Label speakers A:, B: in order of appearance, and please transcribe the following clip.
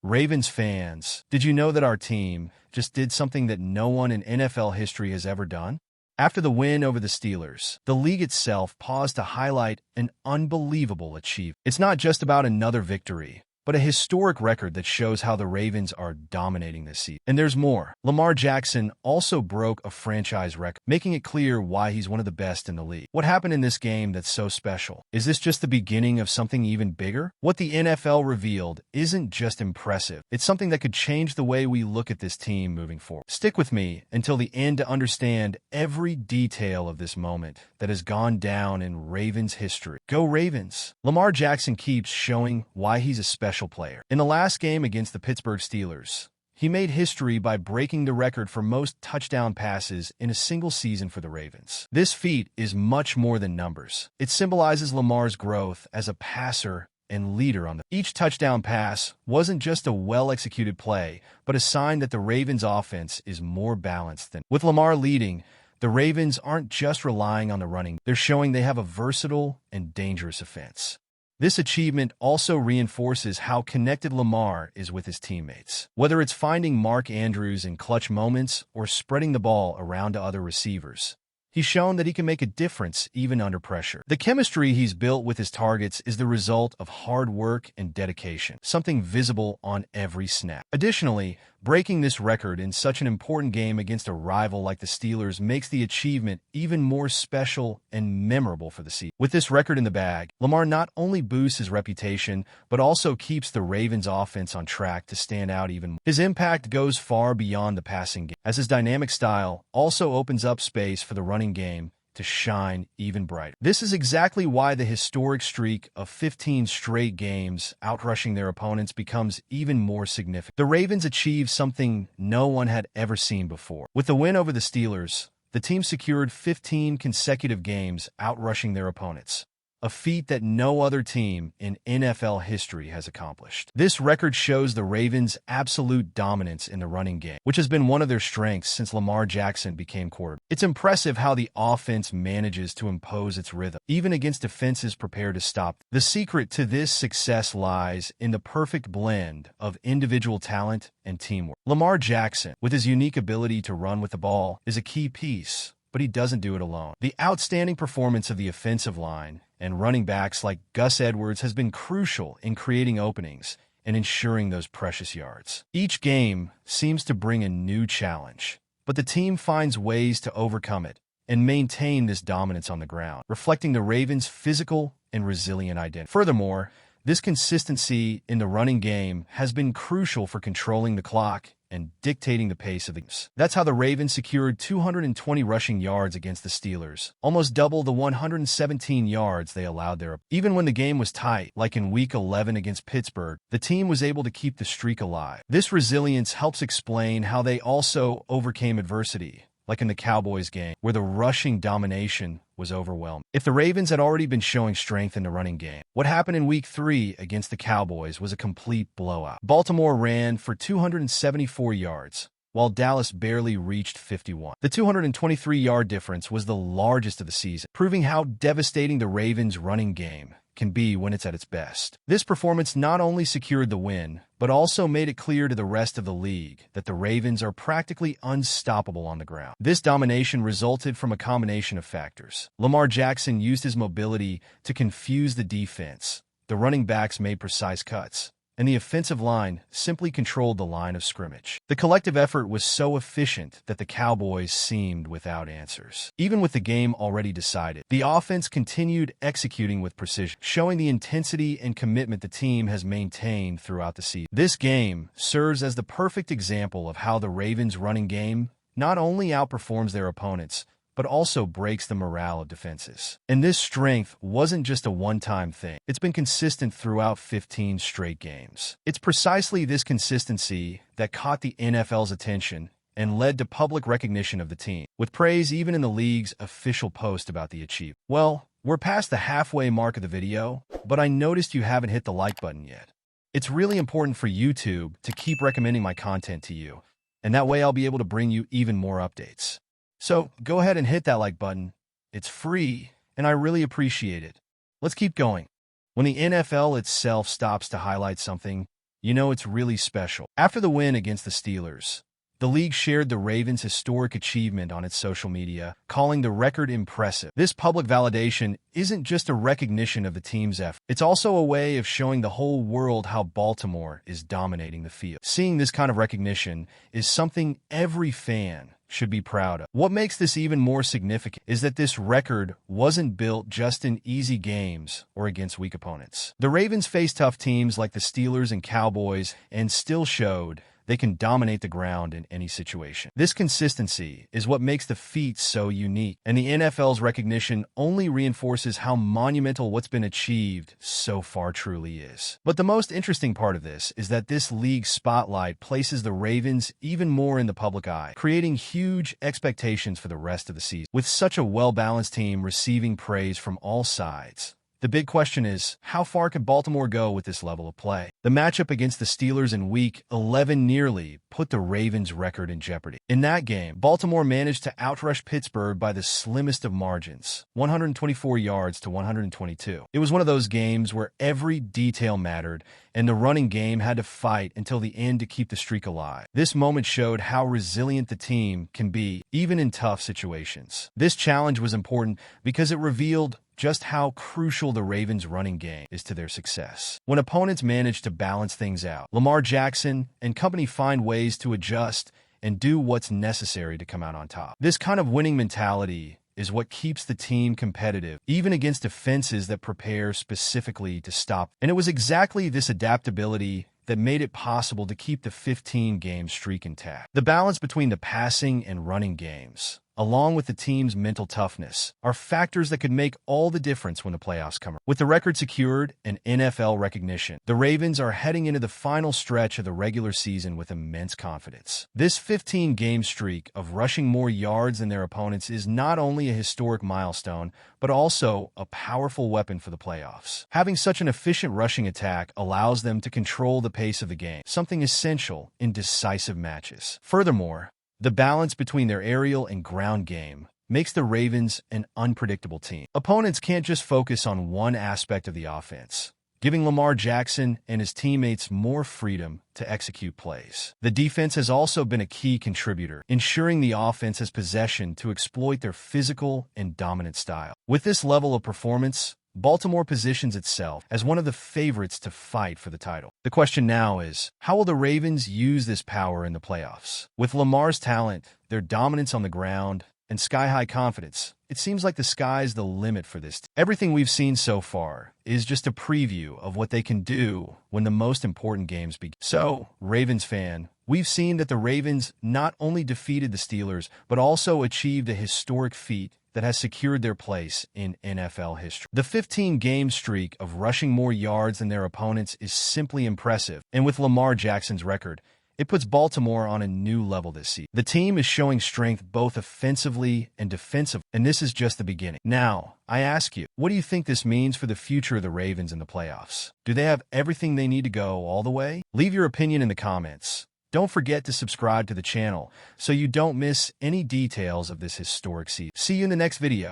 A: Ravens fans, did you know that our team just did something that no one in NFL history has ever done? After the win over the Steelers, the league itself paused to highlight an unbelievable achievement. It's not just about another victory, but a historic record that shows how the Ravens are dominating this season. And there's more. Lamar Jackson also broke a franchise record, making it clear why he's one of the best in the league. What happened in this game that's so special? Is this just the beginning of something even bigger? What the NFL revealed isn't just impressive. It's something that could change the way we look at this team moving forward. Stick with me until the end to understand every detail of this moment that has gone down in Ravens history. Go Ravens! Lamar Jackson keeps showing why he's a special player. In the last game against the Pittsburgh Steelers, he made history by breaking the record for most touchdown passes in a single season for the Ravens. This feat is much more than numbers. It symbolizes Lamar's growth as a passer and leader on the field. Each touchdown pass wasn't just a well-executed play, but a sign that the Ravens' offense is more balanced than. With Lamar leading, the Ravens aren't just relying on the running. They're showing they have a versatile and dangerous offense. This achievement also reinforces how connected Lamar is with his teammates. Whether it's finding Mark Andrews in clutch moments or spreading the ball around to other receivers, he's shown that he can make a difference even under pressure. The chemistry he's built with his targets is the result of hard work and dedication, something visible on every snap. Additionally, breaking this record in such an important game against a rival like the Steelers makes the achievement even more special and memorable for the season. With this record in the bag, Lamar not only boosts his reputation, but also keeps the Ravens' offense on track to stand out even more. His impact goes far beyond the passing game, as his dynamic style also opens up space for the running game to shine even brighter. This is exactly why the historic streak of 15 straight games outrushing their opponents becomes even more significant. The Ravens achieved something no one had ever seen before. With the win over the Steelers, the team secured 15 consecutive games outrushing their opponents, a feat that no other team in NFL history has accomplished. This record shows the Ravens' absolute dominance in the running game, which has been one of their strengths since Lamar Jackson became quarterback. It's impressive how the offense manages to impose its rhythm, even against defenses prepared to stop. The secret to this success lies in the perfect blend of individual talent and teamwork. Lamar Jackson, with his unique ability to run with the ball, is a key piece, but he doesn't do it alone. The outstanding performance of the offensive line and running backs like Gus Edwards has been crucial in creating openings and ensuring those precious yards. Each game seems to bring a new challenge, but the team finds ways to overcome it and maintain this dominance on the ground, reflecting the Ravens' physical and resilient identity. Furthermore, this consistency in the running game has been crucial for controlling the clock and dictating the pace of the games. That's how the Ravens secured 220 rushing yards against the Steelers, almost double the 117 yards they allowed their opponents. Even when the game was tight, like in Week 11 against Pittsburgh, the team was able to keep the streak alive. This resilience helps explain how they also overcame adversity, like in the Cowboys game, where the rushing domination was overwhelming. If the Ravens had already been showing strength in the running game, what happened in Week 3 against the Cowboys was a complete blowout. Baltimore ran for 274 yards, while Dallas barely reached 51. The 223-yard difference was the largest of the season, proving how devastating the Ravens' running game can be when it's at its best. This performance not only secured the win, but also made it clear to the rest of the league that the Ravens are practically unstoppable on the ground. This domination resulted from a combination of factors. Lamar Jackson used his mobility to confuse the defense. The running backs made precise cuts, and the offensive line simply controlled the line of scrimmage. The collective effort was so efficient that the Cowboys seemed without answers. Even with the game already decided, the offense continued executing with precision, showing the intensity and commitment the team has maintained throughout the season. This game serves as the perfect example of how the Ravens' running game not only outperforms their opponents, but also breaks the morale of defenses. And this strength wasn't just a one-time thing. It's been consistent throughout 15 straight games. It's precisely this consistency that caught the NFL's attention and led to public recognition of the team, with praise even in the league's official post about the achievement. Well, we're past the halfway mark of the video, but I noticed you haven't hit the like button yet. It's really important for YouTube to keep recommending my content to you, and that way I'll be able to bring you even more updates. So go ahead and hit that like button. It's free, and I really appreciate it. Let's keep going. When the NFL itself stops to highlight something, you know it's really special. After the win against the Steelers, the league shared the Ravens' historic achievement on its social media, calling the record impressive. This public validation isn't just a recognition of the team's effort. It's also a way of showing the whole world how Baltimore is dominating the field. Seeing this kind of recognition is something every fan should be proud of. What makes this even more significant is that this record wasn't built just in easy games or against weak opponents. The Ravens faced tough teams like the Steelers and Cowboys and still showed they can dominate the ground in any situation. This consistency is what makes the feat so unique, and the NFL's recognition only reinforces how monumental what's been achieved so far truly is. But the most interesting part of this is that this league spotlight places the Ravens even more in the public eye, creating huge expectations for the rest of the season. With such a well-balanced team receiving praise from all sides, the big question is, how far can Baltimore go with this level of play? The matchup against the Steelers in Week 11 nearly put the Ravens' record in jeopardy. In that game, Baltimore managed to outrush Pittsburgh by the slimmest of margins, 124 yards to 122. It was one of those games where every detail mattered, and the running game had to fight until the end to keep the streak alive. This moment showed how resilient the team can be, even in tough situations. This challenge was important because it revealed just how crucial the Ravens' running game is to their success. When opponents manage to balance things out, Lamar Jackson and company find ways to adjust and do what's necessary to come out on top. This kind of winning mentality is what keeps the team competitive, even against defenses that prepare specifically to stop. And it was exactly this adaptability that made it possible to keep the 15-game streak intact. The balance between the passing and running games, along with the team's mental toughness, are factors that could make all the difference when the playoffs come. With the record secured and NFL recognition, the Ravens are heading into the final stretch of the regular season with immense confidence. This 15-game streak of rushing more yards than their opponents is not only a historic milestone, but also a powerful weapon for the playoffs. Having such an efficient rushing attack allows them to control the pace of the game, something essential in decisive matches. Furthermore, the balance between their aerial and ground game makes the Ravens an unpredictable team. Opponents can't just focus on one aspect of the offense, giving Lamar Jackson and his teammates more freedom to execute plays. The defense has also been a key contributor, ensuring the offense has possession to exploit their physical and dominant style. With this level of performance, Baltimore positions itself as one of the favorites to fight for the title. The question now is, how will the Ravens use this power in the playoffs? With Lamar's talent, their dominance on the ground, and sky-high confidence, it seems like the sky's the limit for this team. Everything we've seen so far is just a preview of what they can do when the most important games begin. So, Ravens fan, we've seen that the Ravens not only defeated the Steelers, but also achieved a historic feat that has secured their place in NFL history. The 15-game streak of rushing more yards than their opponents is simply impressive, and with Lamar Jackson's record, it puts Baltimore on a new level this season. The team is showing strength both offensively and defensively, and this is just the beginning. Now, I ask you, what do you think this means for the future of the Ravens in the playoffs? Do they have everything they need to go all the way? Leave your opinion in the comments. Don't forget to subscribe to the channel so you don't miss any details of this historic season. See you in the next video.